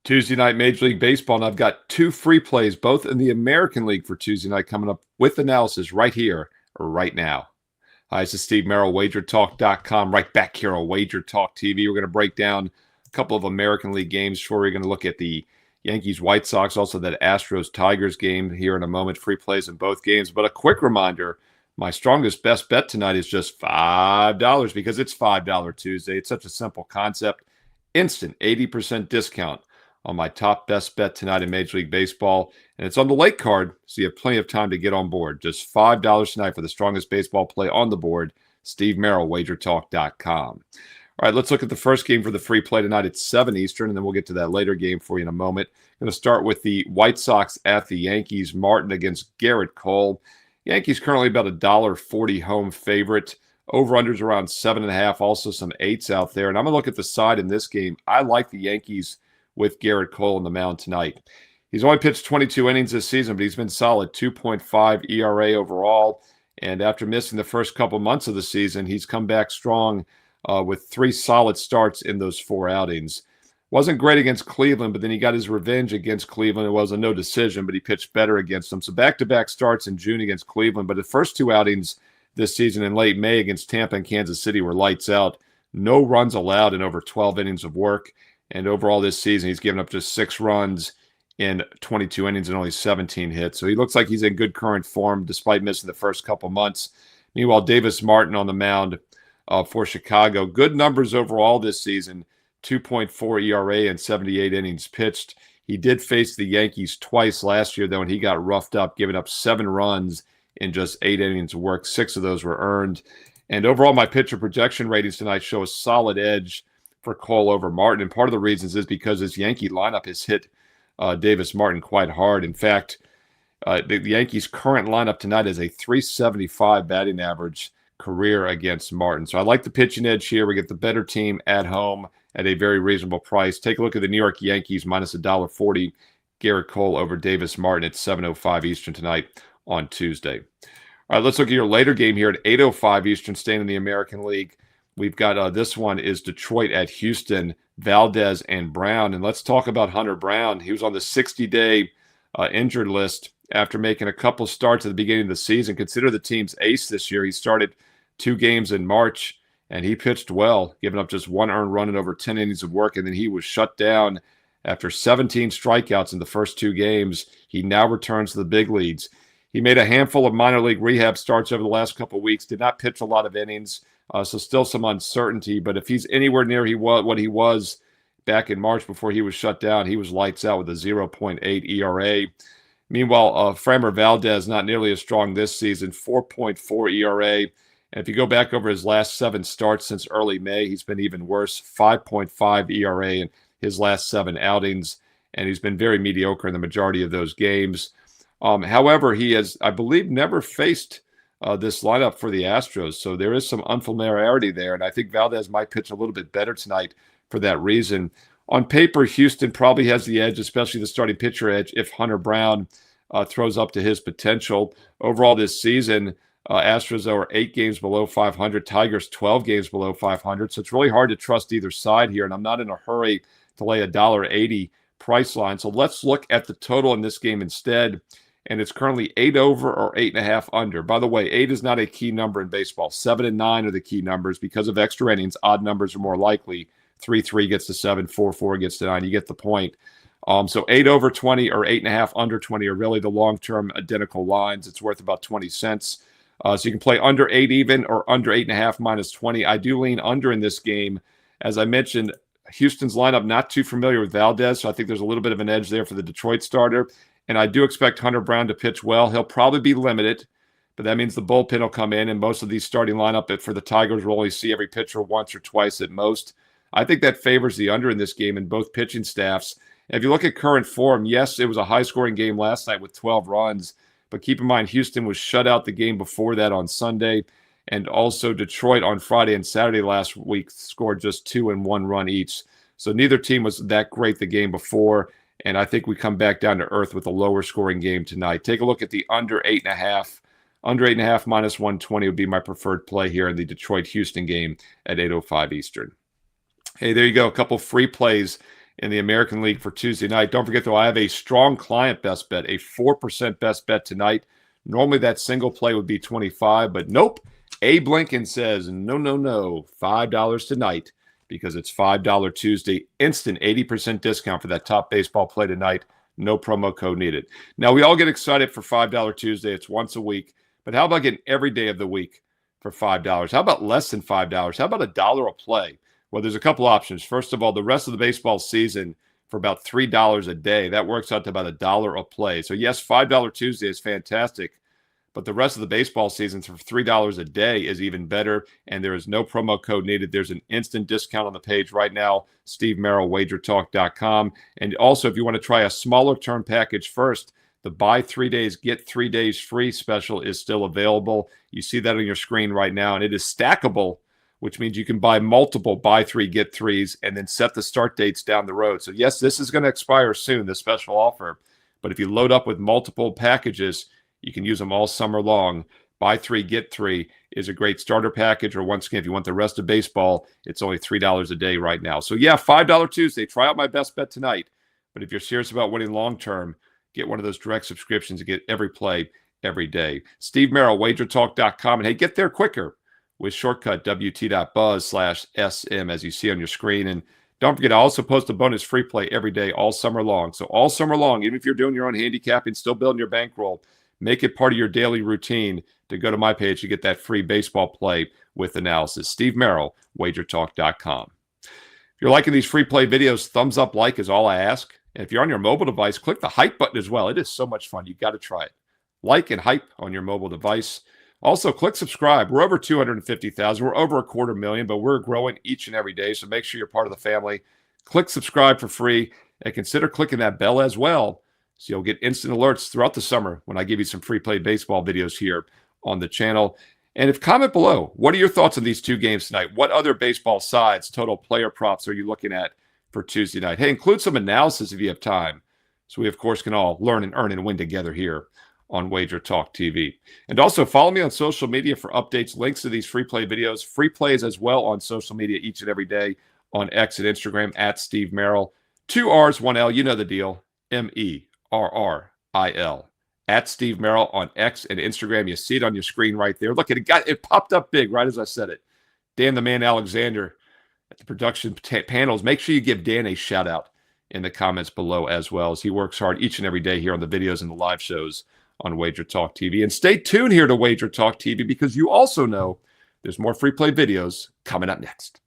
Tuesday night Major League Baseball, and I've got two free plays, both in the American League for Tuesday night, coming up with analysis right here, right now. Hi, this is Steve Merril, WagerTalk.com, right back here on WagerTalk TV. We're going to break down a couple of American League games. Sure, we're going to look at the Yankees White Sox, also that Astros Tigers game here in a moment. Free plays in both games. But a quick reminder, my strongest best bet tonight is just $5 because it's $5 Tuesday. It's such a simple concept. Instant 80% discount on my top best bet tonight in Major League Baseball. And it's on the late card, so you have plenty of time to get on board. Just $5 tonight for the strongest baseball play on the board. Steve Merril, WagerTalk.com. All right, let's look at the first game for the free play tonight. It's 7 Eastern, and then we'll get to that later game for you in a moment. I'm going to start with the White Sox at the Yankees. Martin against Garrett Cole. Yankees currently about $1.40 home favorite. Over-unders around 7.5. Also some 8s out there. And I'm going to look at the side in this game. I like the Yankees with Garrett Cole on the mound tonight. He's only pitched 22 innings this season, but he's been solid, 2.5 ERA overall. And after missing the first couple months of the season, he's come back strong with 3 solid starts in those 4 outings. Wasn't great against Cleveland, but then he got his revenge against Cleveland. It was a no decision, but he pitched better against them. So back-to-back starts in June against Cleveland, but the first 2 outings this season in late May against Tampa and Kansas City were lights out. No runs allowed in over 12 innings of work. And overall this season, he's given up just 6 runs in 22 innings and only 17 hits. So he looks like he's in good current form despite missing the first couple months. Meanwhile, Davis Martin on the mound for Chicago. Good numbers overall this season, 2.4 ERA and 78 innings pitched. He did face the Yankees twice last year, though, and he got roughed up, giving up 7 runs in just 8 innings of work. 6 of those were earned. And overall, my pitcher projection ratings tonight show a solid edge for Cole over Martin. And part of the reasons is because this Yankee lineup has hit Davis Martin quite hard. In fact, the Yankees' current lineup tonight is a .375 batting average career against Martin. So I like the pitching edge here. We get the better team at home at a very reasonable price. Take a look at the New York Yankees minus $1.40. Garrett Cole over Davis Martin at 7:05 Eastern tonight on Tuesday. All right, let's look at your later game here at 8:05 Eastern, staying in the American League. We've got this one is Detroit at Houston, Valdez and Brown. And let's talk about Hunter Brown. He was on the 60-day injured list after making a couple starts at the beginning of the season. Consider the team's ace this year. He started 2 games in March, and he pitched well, giving up just 1 earned run in over 10 innings of work. And then he was shut down after 17 strikeouts in the first 2 games. He now returns to the big leagues. He made a handful of minor league rehab starts over the last couple of weeks, did not pitch a lot of innings. So still some uncertainty, but if he's anywhere near what he was back in March before he was shut down, he was lights out with a 0.8 ERA. Meanwhile, Framber Valdez not nearly as strong this season, 4.4 ERA. And if you go back over his last 7 starts since early May, he's been even worse, 5.5 ERA in his last 7 outings, and he's been very mediocre in the majority of those games. However, he has, I believe, never faced this lineup for the Astros. So there is some unfamiliarity there, and I think Valdez might pitch a little bit better tonight for that reason. On paper, Houston probably has the edge, especially the starting pitcher edge, if Hunter Brown throws up to his potential. Overall this season, Astros are 8 games below 500, Tigers 12 games below 500. So it's really hard to trust either side here, and I'm not in a hurry to lay a $1.80 price line. So let's look at the total in this game instead. And it's currently 8 over or 8.5 under. By the way, 8 is not a key number in baseball. 7 and 9 are the key numbers. Because of extra innings, odd numbers are more likely. 3-3 gets to 7, 4-4 gets to 9. You get the point. So 8 over 20 or 8.5 under 20 are really the long-term identical lines. It's worth about 20 cents. So you can play under 8 even or under 8.5 minus 20. I do lean under in this game. As I mentioned, Houston's lineup not too familiar with Valdez, so I think there's a little bit of an edge there for the Detroit starter. And I do expect Hunter Brown to pitch well. He'll probably be limited, but that means the bullpen will come in, and most of these starting lineup for the Tigers will only see every pitcher once or twice at most. I think that favors the under in this game in both pitching staffs. And if you look at current form, yes, it was a high-scoring game last night with 12 runs, but keep in mind Houston was shut out the game before that on Sunday, and also Detroit on Friday and Saturday last week scored just 2 and 1 run each. So neither team was that great the game before. And I think we come back down to earth with a lower scoring game tonight. Take a look at the under 8.5. Under 8.5 minus 120 would be my preferred play here in the Detroit-Houston game at 8:05 Eastern. Hey, there you go. A couple free plays in the American League for Tuesday night. Don't forget, though, I have a strong client best bet, a 4% best bet tonight. Normally that single play would be 25, but nope. Abe Lincoln says, no, no, no, $5 tonight because it's $5 Tuesday. Instant 80% discount for that top baseball play tonight. No promo code needed. Now, we all get excited for $5 Tuesday. It's once a week. But how about getting every day of the week for $5? How about less than $5? How about $1 a play? Well, there's a couple options. First of all, the rest of the baseball season for about $3 a day. That works out to about $1 a play. So, yes, $5 Tuesday is fantastic. But the rest of the baseball season for $3 a day is even better, and there is no promo code needed. There's an instant discount on the page right now, Steve Merril, WagerTalk.com. And also, if you want to try a smaller term package first, the buy 3 days, get 3 days free special is still available. You see that on your screen right now, and it is stackable, which means you can buy multiple buy 3, get 3s, and then set the start dates down the road. So, yes, this is going to expire soon, this special offer. But if you load up with multiple packages, you can use them all summer long. Buy 3, get 3 is a great starter package. Or once again, if you want the rest of baseball, it's only $3 a day right now. So yeah, $5 Tuesday. Try out my best bet tonight. But if you're serious about winning long term, get one of those direct subscriptions and get every play every day. Steve Merril, WagerTalk.com. And hey, get there quicker with shortcut WT.buzz/SM as you see on your screen. And don't forget, I also post a bonus free play every day all summer long. So all summer long, even if you're doing your own handicapping, still building your bankroll, make it part of your daily routine to go to my page to get that free baseball play with analysis. Steve Merril, WagerTalk.com. If you're liking these free play videos, thumbs up, like is all I ask. And if you're on your mobile device, click the hype button as well. It is so much fun. You've got to try it. Like and hype on your mobile device. Also, click subscribe. We're over 250,000. We're over 250,000, but we're growing each and every day. So make sure you're part of the family. Click subscribe for free and consider clicking that bell as well, so you'll get instant alerts throughout the summer when I give you some free play baseball videos here on the channel. And if comment below, what are your thoughts on these two games tonight? What other baseball sides, total player props are you looking at for Tuesday night? Hey, include some analysis if you have time, so we, of course, can all learn and earn and win together here on Wager Talk TV. And also follow me on social media for updates, links to these free play videos, free plays as well on social media each and every day on X and Instagram at Steve Merril. 2 R's, 1 L, you know the deal, MERRIL, at Steve Merril on X and Instagram. You see it on your screen right there. Look, it popped up big right as I said it. Dan the Man Alexander at the production panels. Make sure you give Dan a shout out in the comments below as well, as he works hard each and every day here on the videos and the live shows on Wager Talk TV. And stay tuned here to Wager Talk TV because you also know there's more free play videos coming up next.